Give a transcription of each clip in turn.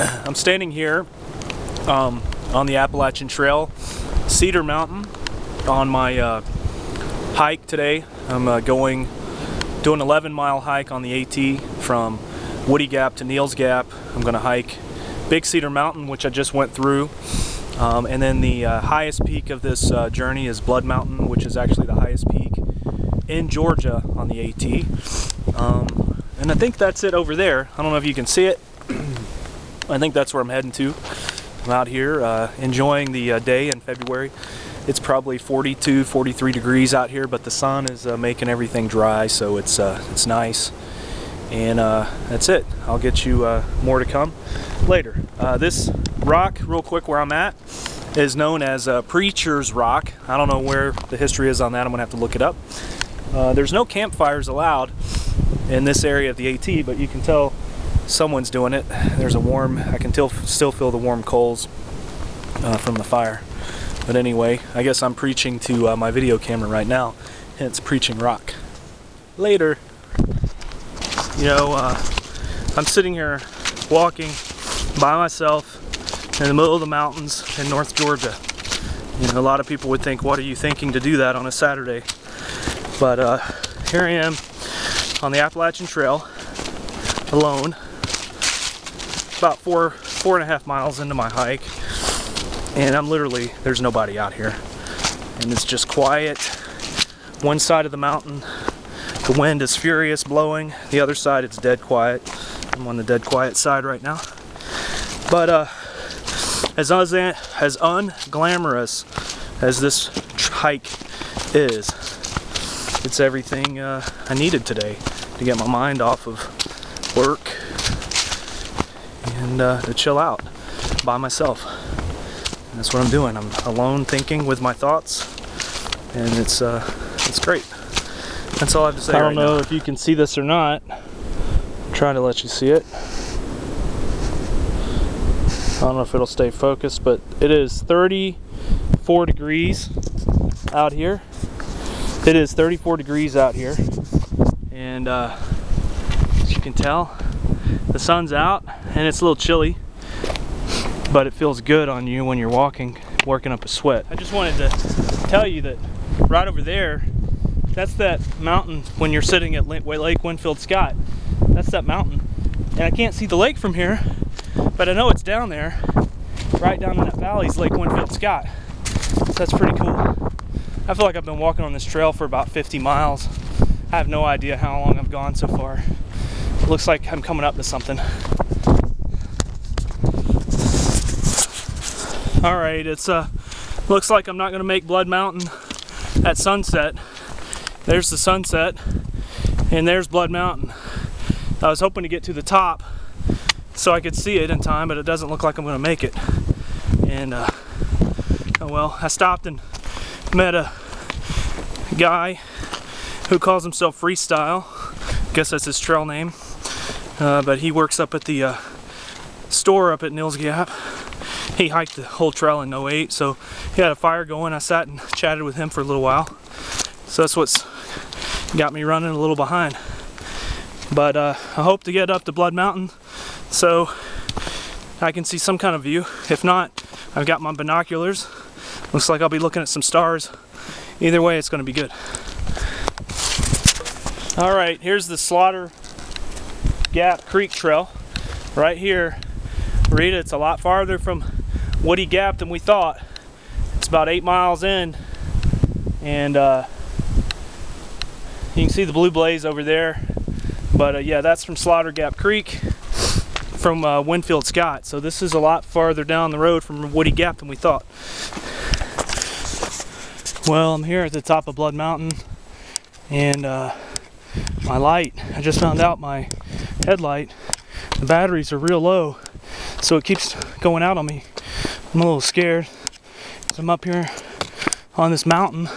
I'm standing here on the Appalachian Trail, Cedar Mountain, on my hike today. I'm doing an 11-mile hike on the AT from Woody Gap to Neel's Gap. I'm going to hike Big Cedar Mountain, which I just went through, and then the highest peak of this journey is Blood Mountain, which is actually the highest peak in Georgia on the AT. And I think that's it over there. I don't know if you can see it. I think that's where I'm heading to. I'm out here enjoying the day in February. It's probably 42, 43 degrees out here, but the sun is making everything dry, so it's nice. And that's it. I'll get you more to come later. This rock, real quick, where I'm at, is known as Preacher's Rock. I don't know where the history is on that. I'm gonna have to look it up. There's no campfires allowed in this area of the AT, but you can tell someone's doing it. There's a warm, I can still feel the warm coals from the fire. But anyway, I guess I'm preaching to my video camera right now, hence Preaching Rock. Later. You know, I'm sitting here walking by myself in the middle of the mountains in North Georgia. You know, a lot of people would think, what are you thinking to do that on a Saturday? But here I am on the Appalachian Trail, alone, about four and a half miles into my hike, and I'm literally, there's nobody out here, and it's just quiet. One side of the mountain, the wind is furious blowing. The other side, it's dead quiet. I'm on the dead quiet side right now. But as unglamorous as this hike is, it's everything I needed today to get my mind off of work and to chill out by myself. And that's what I'm doing. I'm alone thinking with my thoughts, and it's great. That's all I have to say. I don't know if you can see this or not. I'm trying to let you see it. I don't know if it'll stay focused, but it is 34 degrees out here. It is 34 degrees out here, and as you can tell, the sun's out and it's a little chilly, but it feels good on you when you're walking, working up a sweat. I just wanted to tell you that right over there, that's that mountain when you're sitting at Lake Winfield Scott. That's that mountain, and I can't see the lake from here, but I know it's down there. Right down in that valley is Lake Winfield Scott. So that's pretty cool. I feel like I've been walking on this trail for about 50 miles. I have no idea how long I've gone so far. It looks like I'm coming up to something. All right, it's looks like I'm not gonna make Blood Mountain at sunset. There's the sunset, and there's Blood Mountain. I was hoping to get to the top so I could see it in time, but it doesn't look like I'm gonna make it. And oh well, I stopped and met a guy who calls himself Freestyle. I guess that's his trail name. But he works up at the store up at Neel's Gap. He hiked the whole trail in 08, so he had a fire going. I sat and chatted with him for a little while. So that's what's got me running a little behind. But I hope to get up to Blood Mountain so I can see some kind of view. If not, I've got my binoculars. Looks like I'll be looking at some stars. Either way, it's going to be good. All right, here's the Slaughter Gap Creek Trail. Right here, read it, it's a lot farther from Woody Gap than we thought. It's about 8 miles in, and you can see the blue blaze over there. But yeah, that's from Slaughter Gap Creek from Winfield Scott. So this is a lot farther down the road from Woody Gap than we thought. Well, I'm here at the top of Blood Mountain, and my light, I just found out my headlight, the batteries are real low, so it keeps going out on me. I'm a little scared. I'm up here on this mountain,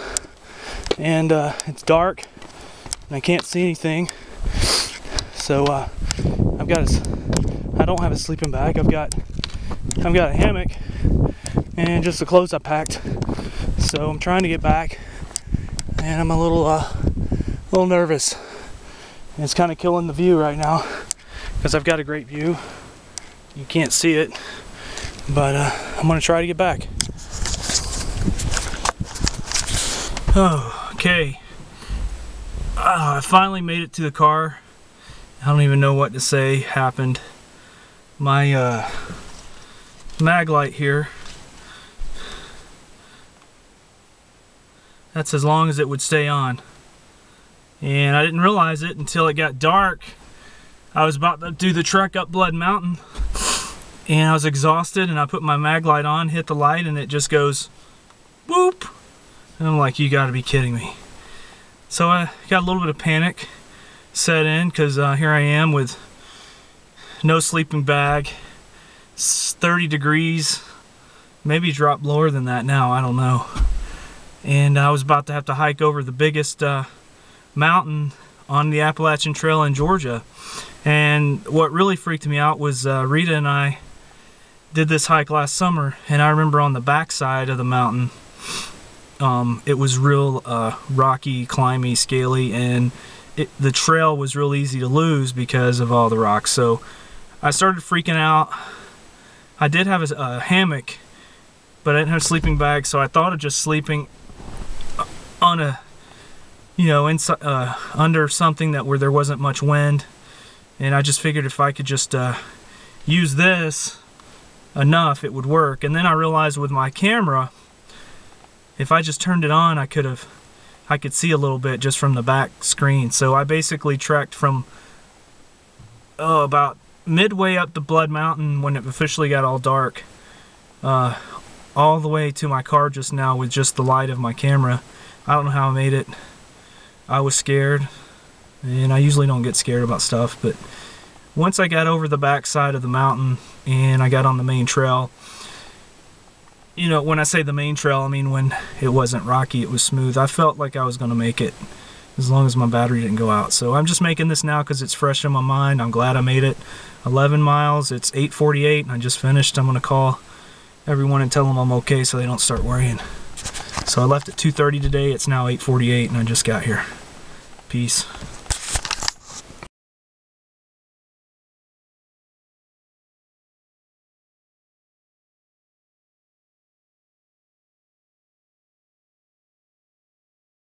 and it's dark, and I can't see anything. So I don't have a sleeping bag. I've got a hammock and just the clothes I packed. So I'm trying to get back, and I'm a little nervous. And it's kind of killing the view right now because I've got a great view. You can't see it, but I'm gonna try to get back. Oh, okay. I finally made it to the car. I don't even know what to say happened. My mag light here, that's as long as it would stay on. And I didn't realize it until it got dark. I was about to do the trek up Blood Mountain, and I was exhausted, and I put my mag light on, hit the light, and it just goes whoop. And I'm like, you gotta be kidding me. So I got a little bit of panic set in, because here I am with no sleeping bag, 30 degrees, maybe drop lower than that now, I don't know. And I was about to have to hike over the biggest mountain on the Appalachian Trail in Georgia. And what really freaked me out was Rita and I did this hike last summer, and I remember on the backside of the mountain, it was real rocky, climby, scaly, and the trail was real easy to lose because of all the rocks. So I started freaking out. I did have a hammock, but I didn't have a sleeping bag, so I thought of just sleeping on a, you know, inside, under something where there wasn't much wind. And I just figured if I could just use this enough, it would work. And then I realized with my camera, if I just turned it on, I could see a little bit just from the back screen. So I basically trekked from about midway up the Blood Mountain when it officially got all dark, all the way to my car just now with just the light of my camera. I don't know how I made it. I was scared, and I usually don't get scared about stuff, but once I got over the back side of the mountain and I got on the main trail, you know, when I say the main trail, I mean when it wasn't rocky, it was smooth. I felt like I was going to make it as long as my battery didn't go out. So I'm just making this now because it's fresh in my mind. I'm glad I made it. 11 miles, it's 8:48, and I just finished. I'm going to call everyone and tell them I'm okay so they don't start worrying. So I left at 2:30 today. It's now 8:48, and I just got here. Peace.